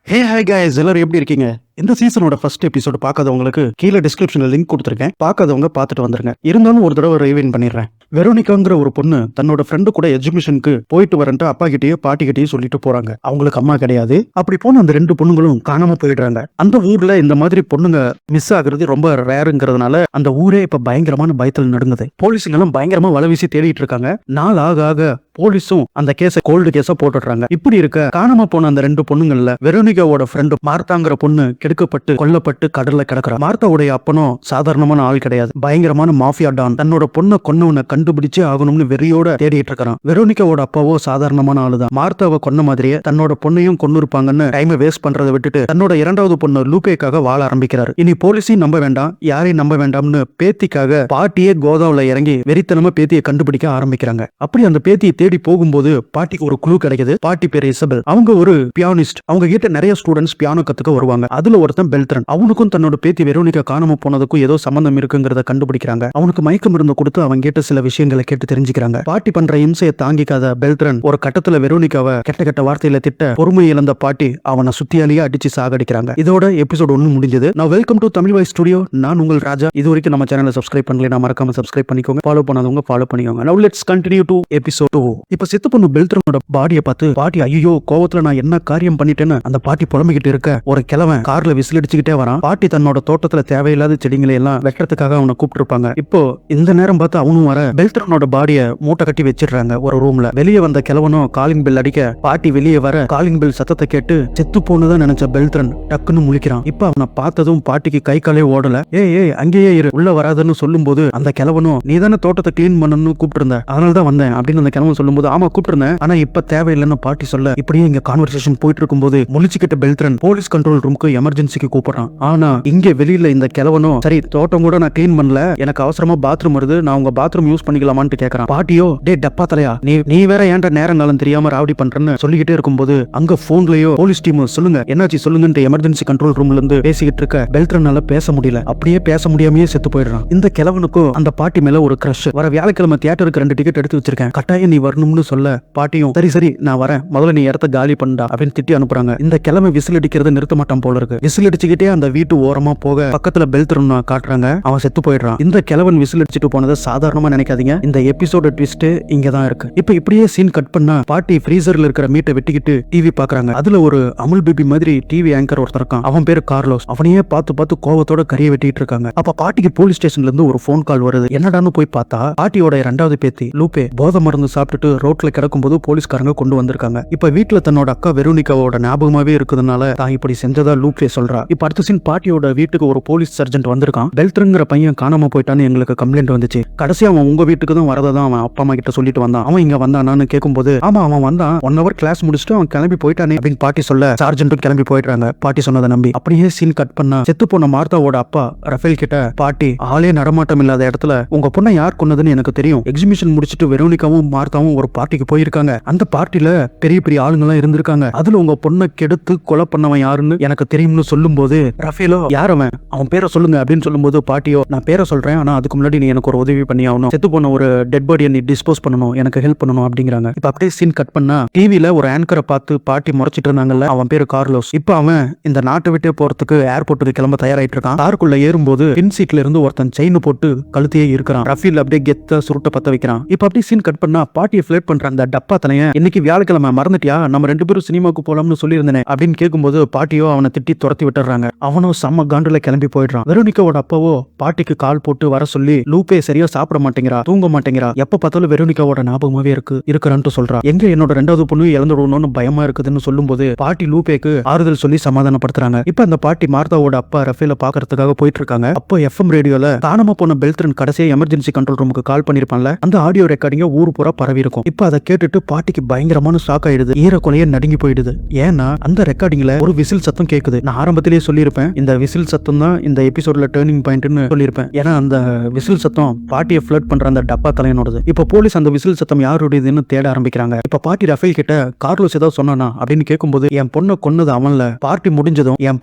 Hey hi guys எல்லாரும் எப்படி இருக்கீங்க? இந்த சீசனோட ஃபர்ஸ்ட் எபிசோட் பார்க்காதவங்களுக்கு கீழே டிஸ்கிரிப்ஷன்ல லிங்க் கொடுத்துருக்கேன். பார்க்காதவங்க பார்த்துட்டு வந்துருங்க. இருந்தாலும் ஒரு தடவை ரிவைண்ட் பண்ணிடுறேன். வெரோனிகாங்கிற ஒரு பொண்ணு தன்னோட ஃப்ரெண்டு கூட எஜுகேஷனுக்கு போயிட்டு வரேன்ட்டு அப்பா கிட்டேயே பாட்டி கிட்டேயே சொல்லிட்டு போறாங்க. அவங்களுக்கு அம்மா கிடையாது. அப்படி போன அந்த ரெண்டு பொண்ணுங்களும் காணாம போயிடுறாங்க. அந்த ஊர்ல இந்த மாதிரி பொண்ணுங்க மிஸ் ஆகுறது ரொம்ப ரேருங்கிறதுனால அந்த ஊரே இப்ப பயங்கரமான பயத்தில் நடுங்குது. போலீஸுங்களும் பயங்கரமா வலவீசி தேடிட்டு இருக்காங்க. நாள் ஆக ஆக போலீஸும் அந்த கேஸ கோல்டு கேஸா போட்டுடுறாங்க. இப்படி இருக்க காணாம போன அந்த ரெண்டு பொண்ணுங்கள்ல வெரோனிகாவோட ஃப்ரெண்டு மார்த்தாங்கிற பொண்ணு கெடுக்கப்பட்டு கொல்லப்பட்டு கடல்ல கிடக்குறா. மார்த்தாவுடைய அப்பனும் சாதாரணமான ஆள் கிடையாது. பயங்கரமான மாஃபியா டான். தன்னோட பொண்ணை கொன்னவனை கண்டுபிடிச்சே ஆகணும்னு வெறியோட தேடிட்டு இருக்கான். வெரோனிகாவோட அப்பாவோ சாதாரணமான ஆளுதான். மார்த்தாவை கொன்ன மாதிரியே தன்னோட பொண்ணையும் கொன்னு இருப்பாங்கன்னு டைமை வேஸ்ட் பண்றதை விட்டுட்டு தன்னோட இரண்டாவது பொண்ணு லூபேக்காக வாழ ஆரம்பிக்கிறாரு. இனி போலீஸையும் நம்ப வேண்டாம், யாரையும் நம்ப வேண்டாம்னு பேத்திக்காக பாட்டியே கோதாவுல இறங்கி வெறித்தனமா பேத்தியை கண்டுபிடிக்க ஆரம்பிக்கிறாங்க. அப்படி அந்த பேத்தியை தேடி போகும்போது பாட்டிக்கு ஒரு குழு கிடைக்குது. பாட்டி பேரு இசபெல். அவங்க ஒரு பியானிஸ்ட். அவங்க கிட்ட நிறைய ஸ்டூடெண்ட்ஸ் பியானோ கத்துக்க வருவாங்க. அதுல ஒருத்தன் பெல்ட்ரன். அவனுக்கும் தன்னோட பேத்தி வெரோனிகா காணாம போனதுக்கும் ஏதோ சம்பந்தம் இருக்குங்கிறத கண்டுபிடிக்கிறாங்க. அவனுக்கு மயக்க மருந்து கொடுத்து அவன் கேட்ட சில விஷயங்களை கேட்டு தெரிஞ்சுக்கிறாங்க. பாட்டி பண்ற இம்சையை தாங்கிக்காத பெல்ட்ரன் ஒரு கட்டத்துல வெரோனிகாவை கெட்ட கெட்ட வார்த்தையில திட்ட பொறுமை இழந்த பாட்டி அவனை சுத்தியாலேயே அடிச்சு சாகடிக்கிறாங்க. இதோட எபிசோட் 1 முடிஞ்சது. நான் welcome to Tamil voice studio. நான் உங்கள் ராஜா. இது வரைக்கும் நம்ம சேனலை சப்ஸ்கிரைப் பண்ணல, மறக்காம சப்ஸ்கிரைப் பண்ணிக்கோங்க. ஃபாலோ பண்ணாதவங்க ஃபாலோ பண்ணிக்கோங்க. Now let's continue to episode 2. இப்ப செத்து பொண்ணு பெல்ட்ரனோட பாடியை பார்த்து பாட்டி ஐயோ கோவத்துல நான் என்ன காரியம் பண்ணிட்டேன்னு அந்த பாட்டி புலம்பிக்கிட்டு இருக்க ஒரு கிழவன் கார்ல விசில் அடிச்சுக்கிட்டே வரான். பாட்டி தன்னோட தோட்டத்துல தேவையில்லாத செடிகளை எல்லாம் வெட்டுறதுக்காக அவனை கூப்பிட்டு இருப்பாங்க. இப்போ இந்த நேரம் பார்த்து அவனும் வர பெல்ட்ரனோட பாடியை மூட்டை கட்டி வச்சிடுறாங்க ஒரு ரூம்ல. வெளியே வந்த கிழவனும் காலிங் பெல் அடிக்க பாட்டி வெளியே வர காலிங் பெல் சத்தத்தை கேட்டு செத்து போனதான் நினைச்ச பெல்ட்ரன் டக்குன்னு முழிக்கிறான். இப்ப அவனை பார்த்ததும் பாட்டிக்கு கை காலே ஓடல. ஏய் அங்கேயே இரு, உள்ள வராதுன்னு சொல்லும் போது அந்த கிழவனும் நீ தானே தோட்டத்தை கிளீன் பண்ணணும்னு கூப்பிட்டு இருந்த, அதனாலதான் வந்தேன் அப்படின்னு அந்த கிழவன் சொல்லும் போது ஆமா கூப்பிட்டுருந்தேன், ஆனா இப்ப தேவையில்லைன்னு பாட்டி சொல்ல இப்படியே இங்க கான்வர்சேஷன் போயிட்டு இருக்கும்போது முழிச்சுக்கிட்ட பெல்ட்ரன் போலீஸ் கண்ட்ரோல் ரூமுக்கு எமர்ஜென்சிக்கு கூப்பிடுறான். ஆனா இங்க வெளியில இந்த கிழவனும் சரி தோட்டம் கூட நான் கிளீன் பண்ணல, எனக்கு அவசரமா பாத்ரூம் வருது, நான் உங்க பாத்ரூம் யூஸ் பண்ணிக்கலாமான்னு கேட்கறான். பாட்டியோ டே டப்பா தலையா, நீ வேற ஏன்டா நேரங்காலம் தெரியாம ராவடி பண்றேன்னு சொல்லிக்கிட்டே இருக்கும்போது அங்க போன்லயோ போலீஸ் டீம் சொல்லுங்க என்னாச்சு சொல்லுங்க எமர்ஜென்சி கண்ட்ரோல் ரூம்ல இருந்து பேசிக்கிட்டு இருக்க பெல்ட்ரனால பேச முடியல. அப்படியே பேச முடியாமயே செத்து போயிடுறான். இந்த கிழவனுக்கும் அந்த பாட்டி மேல ஒரு கிரஷ். வர வியாழக்கிழமை தியேட்டருக்கு 2 டிக்கெட் எடுத்து வச்சிருக்கேன், கட்டாயம் நீ வரணும்னு சொல்ல பாட்டியும் சரி நான் வரேன், முதல்ல நீ இடத்த காலி பண்ணா அப்படின்னு திட்டி அனுப்புறாங்க. இந்த கிழமை விசில் அடிக்கிறத நிறுத்த மாட்டான் போல இருக்கு. விசில் அடிச்சுக்கிட்டே அந்த வீட்டு ஓரமா போக பக்கத்துல பெல்ட்ரன் காட்டுறாங்க. அவன் செத்து போயிடுறான். இந்த கிழவன் விசில் அடிச்சுட்டு போனதை சாதாரணமா நினைக்காதீங்க. இந்த எபிசோட ட்விஸ்ட் இங்கதான் இருக்கு. இப்ப இப்படியே சீன் கட் பண்ணா பாட்டி ஃப்ரீசர்ல இருக்கிற மீட்டை வெட்டிக்கிட்டு டிவி பாக்குறாங்க. அதுல ஒரு அமுல் பேபி மாதிரி டிவி ஆங்கர் ஒருத்தர் இருக்கான். அவன் பேரு கார்லோஸ். அவனையே பார்த்து கோவத்தோட கறியை வெட்டிட்டு இருக்காங்க. அப்ப பாட்டிக்கு போலீஸ் ஸ்டேஷன்ல இருந்து ஒரு போன் கால் வருது. என்னடான்னு போய் பார்த்தா பாட்டியோட இரண்டாவது பேத்தி லூபே போதை மருந்து சாப்பிட்டுட்டு ரோட்ல கிடக்கும் போது போலீஸ்காரங்க கொண்டு வந்திருக்காங்க. இப்ப வீட்டுல தன்னோட அக்கா வெரோனிகாவோட ஞாபகமாவே இருக்குதுனால தான் இப்படி செஞ்சதா லூபே சொல்றா. இப்ப அடுத்த சீன் பாட்டியோட வீட்டுக்கு ஒரு போலீஸ் சர்ஜென்ட் வந்திருக்கான். பெல்ட்ரன்ங்கிற பையன் காணாம போயிட்டான்னு எங்களுக்கு கம்ப்ளைண்ட் வந்துச்சு. கடைசியா அவன் உங்க வீட்டுக்கு தான் வரதான் அவன் அப்பா அம்மா கிட்ட சொல்லிட்டு வந்தான். அவன் இங்க வந்தானான்னு கேட்கும்போது ஆமா அவன் வந்தான், 1 hour கிளாஸ் முடிச்சுட்டு அவன் கிளம்பி போயிட்டானே அப்படின்னு பாட்டி சொல்ல சார்ஜென்ட்டும் கிளம்பி போயிட்டாங்க பாட்டி சொன்னதை நம்பி. அப்படியே சீன் கட் பண்ணா செத்து போன மார்த்தாவோட அப்பா ரஃபேல் கிட்ட பாட்டி ஆளே நடமாட்டம் இல்லாத இடத்துல உங்க பொண்ணை யார் கொன்னதுன்னு எனக்கு தெரியும். எக்ஸிபிஷன் முடிச்சிட்டு வெரோனிகாவும் மார்த்தாவும் ஒரு பார்ட்டிக்கு போயிருக்காங்க. அந்த பார்ட்டில பெரிய பெரிய ஆளுங்கெல்லாம் இருந்திருக்காங்க. அதுல உங்க பொண்ணை கெடுத்து கொலை பண்ணவன் யாருன்னு எனக்கு தெரியும்னு சொல்லும் போது ரஃபேலோ யார் அவன் பேரை சொல்லுங்க அப்படின்னு சொல்லும் போது பாட்டியோ நான் பேரை சொல்றேன், ஆனா அதுக்கு முன்னாடி நீ எனக்கு ஒரு உதவி பண்ணி ஆகணும், செத்து போன ஒரு டெட் பாடியை நீ டிஸ்போஸ் பண்ணணும், எனக்கு ஹெல்ப் பண்ணணும் அப்படிங்கிறாங்க. இப்ப அப்படியே சீன் கட் பண்ணா டிவில ஒரு ஆங்கரை பார்த்து பாட்டி முறைச்சிட்டு இருந்தாங்கல்ல, அவன் பேரு கார்லோஸ். இப்ப அவன் இந்த நாட்டை விட்டே போறதுக்கு ஏர்போர்ட்டுக்கு கிளம்ப தயாராயிட்டு இருக்கான். காருக்குள்ள ஏறும்போது பின் சீட்ல இருந்து ஒருத்தன் செயின் போட்டு கழுத்தையே இருக்கிறான். ரஃபீல் அப்படியே கெத்த சுருட்ட பத்த வைக்கிறான். இப்ப அப்படியே சீன் கட் பண்ணா பாட்டியை ஃபிளேட் பண்ற அந்த டப்பா தலையன் இன்னைக்கு வியாழக்கிழமை மறந்துட்டியா, நம்ம 2 பேரும் சினிமாக்கு போலாம்னு சொல்லியிருந்தேன் அப்படின்னு கேட்கும்போது பாட்டியோ அவனை திட்டி துரத்தி விட்டுறாங்க. அவனும் செம்ம காண்டுல கிளம்பி போயிடுறான். வெரோனிகாவோட அப்பாவோ பாட்டிக்கு கால் போட்டு வர சொல்லி லூபே சரியா சாப்பிட மாட்டேங்கிறா, தூங்க மாட்டேங்கிறா, எப்ப பார்த்தாலும் வெரோனிகாவோட ஞாபகமாவே இருக்கிறான்னு சொல்றா. எங்க என்னோட 2வது பொண்ணு இழந்துடணும்னு பயமா இருக்குதுன்னு சொல்லும் போது பாட்டி லூபேக்கு ஆறுதல் சொல்லி சமாதானப்படுத்துறாங்க. இப்ப அந்த பாட்டி மார்த்தாவோட அப்பா ரஃபேல பாக்குறதுக்காக போயிட்டு இருக்காங்க. அப்போ எஃப்எம் ரேடியோல காணாம போன பெல்ட்ரன் கடைசியா எமர்ஜென்சி கண்ட்ரோல் ரூமுக்கு கால் பண்ணிருப்பான்ல, அந்த ஆடியோ ரெக்கார்டிங்க ஊர் பூரா பரவி இருக்கும். இப்ப அதை கேட்டுட்டு பாட்டிக்கு பயங்கரமான ஷாக் ஆயிடுது. ஈரக்கொலையே நடுங்கி போயிடுது. ஏன்னா அந்த ரெக்கார்டிங்ல ஒரு விசில் சத்தம் கேக்குது. நான் ஆரம்பத்திலேயே சொல்லியிருப்பேன் இந்த விசில் சத்தம் தான் இந்த எபிசோட்ல டர்னிங் பாயிண்ட்னு சொல்லியிருப்பேன். ஏன்னா அந்த விசில் சத்தம் பாட்டியை ஃபிளட் பண்ற அந்த டப்பா தலையனோடது. இப்ப போலீஸ் அந்த விசில் சத்தம் யாருடையதுன்னு தேட ஆரம்பிக்கிறாங்க. இப்ப பாட்டி ரஃபேல் கிட்ட கார்லோஸ் ஏதாவது சொன்னானா அப்படின்னு கேட்கும்போது என் பொண்ணை கொன்னது அவன்ல, பார்ட்டி முடிஞ்சதும் என்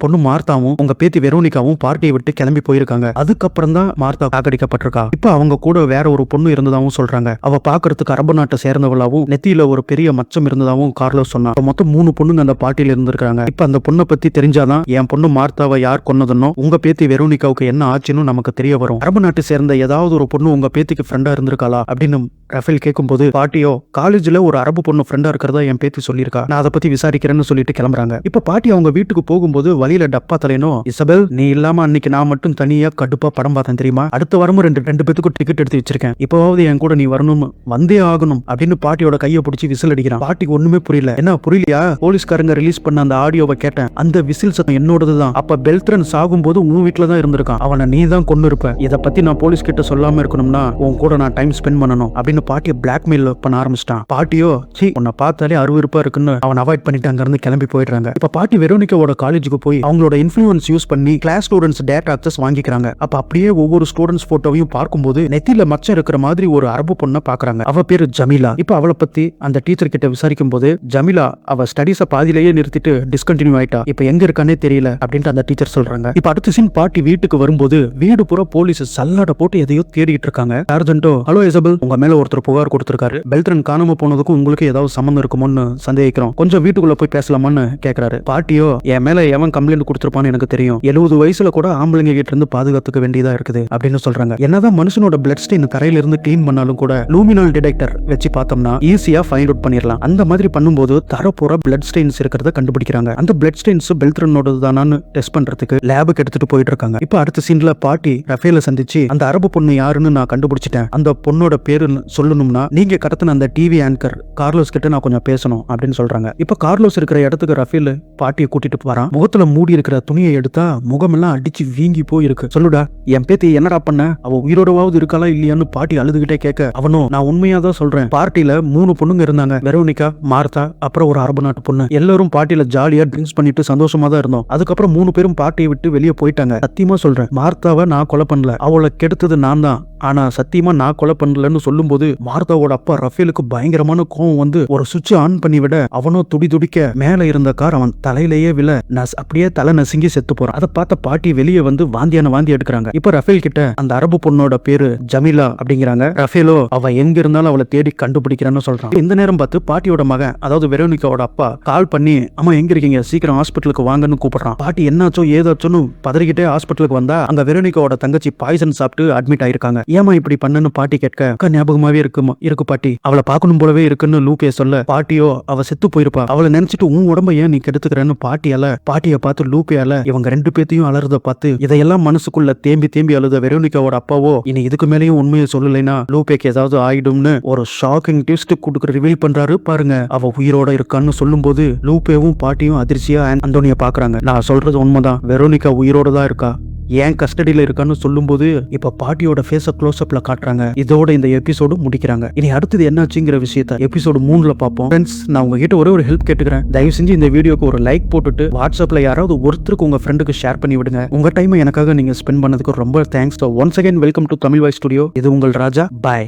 பொண்ணு மார்த்தாவும் உங்க பேத்தி வெரோனிகாவும் பார்ட்டியை விட்டு கிளம்பி போயிருக்காங்க. அதுக்கப்புறம் தான் மார்த்தா காக்கடிக்கப்பட்டிருக்கா. இப்ப அவங்க கூட வேற ஒரு பொண்ணு இருந்ததாவும் சொல்றாங்க. அவ பாக்குறது பாக்குறதுக்கு அரபு நாட்டை சேர்ந்தவளாவும் நெத்தியில ஒரு பெரிய மச்சம் இருந்ததாவும் கார்லோஸ் சொன்னா. மொத்தம் 3 பொண்ணுங்க அந்த பார்ட்டியில இருந்திருக்காங்க. இப்ப அந்த பொண்ணை பத்தி தெரிஞ்சாதான் என் பொண்ணு மார்த்தாவை யார் கொன்னதுன்னோ உங்க பேத்தி வெரோனிகாவுக்கு என்ன ஆச்சுன்னு நமக்கு தெரிய வரும். அரபு நாட்டை சேர்ந்த ஏதாவது ஒரு பொண்ணு உங்க பேத்திக்கு ஃப்ரெண்டா இருந்திருக்காளா அப்படின்னு ரஃபேல் கேட்கும்போது பாட்டியோ காலேஜ்ல ஒரு அரபு பொண்ணு ஃப்ரெண்டா இருக்கிறதா என் பேத்தி சொல்லியிருக்கா, நான் அதை பத்தி விசாரிக்கிறேன்னு சொல்லிட்டு கிளம்புறாங்க. இப்ப பாட்டி அவங்க வீட்டுக்கு போகும்போது வழியில டப்பா தலைனோ, இசபெல் நீ இல்லாம அன்னைக்கு நான் மட்டும் தனியா கடுப்பா படம் பார்த்தேன் தெரியுமா, அடுத்த வாரமும் ரெண்டு பேத்துக்கும் டிக்கெட் எடுத்து வச்சிருக்கேன், இப்பவாவது என் கூட நீ வரணும், வந்தே ஆகணும் அப்படின்னு பாட்டியோட கையை பிடிச்சி விசில் அடிக்கிறான். பாட்டிக்கு ஒண்ணுமே புரியல. என்ன புரியலையா, போலீஸ்காரங்க ரிலீஸ் பண்ண அந்த ஆடியோவை கேட்டேன், அந்த விசில் சத்தம் என்னோடதுதான், அப்ப பெல்ட்ரன் சாகும் போது உன் வீட்டுல தான் இருந்திருக்கான், அவனை நீ தான் கொண்டு இருப்ப, இதை பத்தி நான் போலீஸ் கிட்ட சொல்லாம இருக்கணும்னா உன் கூட நான் டைம் ஸ்பெண்ட் பண்ணணும் அப்படின்னு பாட்டியை பிளாக்மெயில் பண்ண ஆரம்பிச்சிட்டான். பாட்டியோ உன்னை பார்த்தாலே அருவருப்பா இருக்குன்னு அவன் அவாய்ட் பண்ணிட்டு அங்க இருந்து கிளம்பி போயிடுறாங்க. இப்ப பாட்டி வெரோனிகாவோட காலேஜுக்கு போய் அவங்களோட இன்ஃப்ளூயன்ஸ் யூஸ் பண்ணி கிளாஸ் ஸ்டூடெண்ட்ஸ் டேட்டா ஆக்சஸ் வாங்கிக்கிறாங்க. அப்ப அப்படியே ஒவ்வொரு ஸ்டூடெண்ட்ஸ் போட்டோவையும் பார்க்கும்போது நெத்தியில மச்சம் இருக்கிற மாதிரி ஒரு அரபு பொண்ணை பாக்குறாங்க. அவ பேரு ஜமீலா. இப்ப அவளை பத்தி அந்த டீச்சர் கிட்ட விசாரிக்கும் போது ஜமீலா அவ ஸ்டடிஸ பாதியிலேயே நிறுத்திட்டு டிஸ்கண்டினியூ ஆயிட்டா, இப்ப எங்க இருக்கானே தெரியல அப்படின்ட்டு அந்த டீச்சர் சொல்றாங்க. இப்ப அடுத்த சீன் பாட்டி வீட்டுக்கு வரும்போது வீடு பூரா போலீஸ் சல்லாட போட்டு எதையோ தேடிட்டு இருக்காங்க. சார்ஜென்ட்டோ, ஹலோ இசபெல், உங்க மேல ஒருத்தர் புகார் கொடுத்திருக்காரு, பெல்ட்ரன் காணாம போனதுக்கும் உங்களுக்கு ஏதாவது சம்பந்தம் இருக்குமோன்னு சந்தேகிக்கிறோம், கொஞ்சம் வீட்டுக்குள்ள போய் பேசலாமான்னு கேக்குறாரு. பாட்டியோ, என் மேல எவன் கம்ப்ளைண்ட் கொடுத்திருப்பான்னு எனக்கு தெரியும், 70 வயசுல கூட ஆம்பளைங்க கிட்ட இருந்து பாதுகாத்துக்க வேண்டியதா இருக்குது அப்படின்னு சொல்றாங்க. என்னதான் மனுஷனோட பிளட் ஸ்டெயின் தரையில இருந்து கிளீன் பண்ணாலும் கூட லூமினல் டிடெக்டர் வச்சு பார்த்தோம்னா ஈஸியா ஃபைண்ட் அவுட் பண்ணிடலாம். அந்த மாதிரி பண்ணும்போது தரப்போற பிளட் ஸ்டெயின்ஸ் இருக்கிறத கண்டுபிடிக்கிறாங்க. அந்த பிளட் ஸ்டெயின்ஸ் பெல்ட்ரனோட தானான்னு டெஸ்ட் பண்றதுக்கு லேபுக்கு எடுத்துட்டு போயிட்டு இருக்காங்க. இப்ப அடுத்த சீன்ல பாட்டி ரஃபேல சந்திச்சு அந்த அரபு பொண்ணு யாருன்னு நான் கண்டுபிடிச்சிட்டேன், அந்த பொண்ணோட பேரு சொல்லணும்னா நீங்க கடத்தின அந்த டிவி ஆங்கர் கார்லோஸ் கிட்ட நான் கொஞ்சம் பேசணும் அப்படின்னு சொல்றாங்க. இப்ப கார்லோஸ் இருக்கிற இடத்துக்கு ரஃபேல் பாட்டியை கூட்டிட்டு வரான். முகத்துல மூடி இருக்கிற துணியை எடுத்தா முகமெல்லாம் அடிச்சு வீங்கி போயிருக்கு. சொல்லுடா, என் பேத்தி என்னடா பண்ண, அவ உயிரோடவாவது இருக்காளா இல்லையான்னு பாட்டி அழுதுகிட்டே கேட்க, அவனும் நான் உண்மையா தான் சொல்றேன், பார்ட்டியில 3 பொண்ணுங்க இருந்தாங்க, வெரோனிகா, மார்த்தா, அப்புறம் ஒரு அரபு நாட்டு பொண்ணு, எல்லாரும் பார்ட்டியில ஜாலியா ட்ரிங்க்ஸ் பண்ணிட்டு சந்தோஷமா தான் இருந்தோம், அதுக்கப்புறம் 3 பேரும் பார்ட்டியை விட்டு வெளியே போயிட்டாங்க, சத்தியமா சொல்றேன் மார்த்தாவை நான் கொலை பண்ணல, அவளை கெடுத்தது நான் தான், ஆனா சத்தியமா நான் கொலை பண்ணலன்னு சொல்லும் போது மார்த்தாவோட அப்பா ரஃபேலுக்கு பயங்கரமான கோவம் வந்து ஒரு சுவிட்ச் ஆன் பண்ணி விட அவனோ துடி துடிக்க மேல இருந்த கார் அவன் தலையிலேயே விழ அப்படியே தலை நசுங்கி செத்து போறான். அதை பார்த்த பாட்டி வெளியே வந்து வாந்தி எடுக்கிறாங்க. இப்ப ரஃபேல் கிட்ட அந்த அரபு பொண்ணோட பேரு ஜமீலா அப்படிங்கிறாங்க. ரஃபேலோ அவ எங்க இருந்தாலும் அவளை தேடி கண்டுபிடிக்கிறான்னு சொல்றான். இந்த நேரம் பார்த்து பாட்டியோட மகன் அதாவது வெரோனிகாவோட அப்பா கால் பண்ணி, அம்மா எங்க இருக்கீங்க, சீக்கிரம் ஹாஸ்பிட்டலுக்கு வாங்கன்னு கூப்பிடுறான். பாட்டி என்னாச்சோ ஏதாச்சோன்னு பதறிக்கிட்டே ஹாஸ்பிட்டலுக்கு வந்தா அங்க வெரோனிகாவோட தங்கச்சி பாய்சன் சாப்பிட்டு அட்மிட் ஆயிருக்காங்க. ஏமா இப்படி பண்ணன்னு பாட்டி கேட்க, ஞாபகமாவே இருக்கு பாட்டி, அவளை பார்க்கணும் போலவே இருக்குன்னு லூக்கே சொல்ல, பாட்டியோ அவ செத்து போயிருப்பா, அவளை நினைச்சிட்டு உன் உடம்ப ஏன் நீ கெடுத்துக்கிறன்னு பாட்டியை பார்த்து லூப்பேயால இவங்க 2 பேத்தையும் அலறத பார்த்து இதையெல்லாம் மனசுக்குள்ள தேம்பி அழுத வெரோனிகாவோட அப்பாவோ இனி இதுக்கு மேலேயும் உண்மையை சொல்லலைன்னா லூப்பேக்கு ஏதாவது ஆயிடும்னு ஒரு ஷாக்கிங் ட்விஸ்ட் கொடுக்க ரிவீல் பண்றாரு பாருங்க. அவ உயிரோட இருக்கான்னு சொல்லும் போது லூப்பேவும் பாட்டியும் அதிர்ச்சியா அந்தோனிய பாக்குறாங்க. நான் சொல்றது உண்மைதான், வெரோனிகா உயிரோட தான் இருக்கா, ஏன் கஸ்டடியில இருக்கான்னு சொல்லும் போது இப்ப பாட்டியோட ஃபேஸ க்ளோஸ் அப்ல காட்டுறாங்க. இதோட இந்த எபிசோடு முடிக்கிறாங்க. இனி அடுத்தது என்னாச்சுங்கிற விஷயத்த எபிசோடு 3ல பார்ப்போம். ஃப்ரெண்ட்ஸ், நான் உங்ககிட்ட ஒரே ஒரு ஹெல்ப் கேட்டுக்கிறேன். தயவு செஞ்சு இந்த வீடியோக்கு ஒரு லைக் போட்டுட்டு வாட்ஸ்அப்ல யாராவது ஒருத்தருக்கு உங்க ஃப்ரெண்டுக்கு ஷேர் பண்ணி விடுங்க. உங்க டைமை எனக்காக நீங்க ஸ்பெண்ட் பண்ணதுக்கு ரொம்ப thanks. Once again welcome to Tamil voice studio. இது உங்கள் ராஜா. பாய்.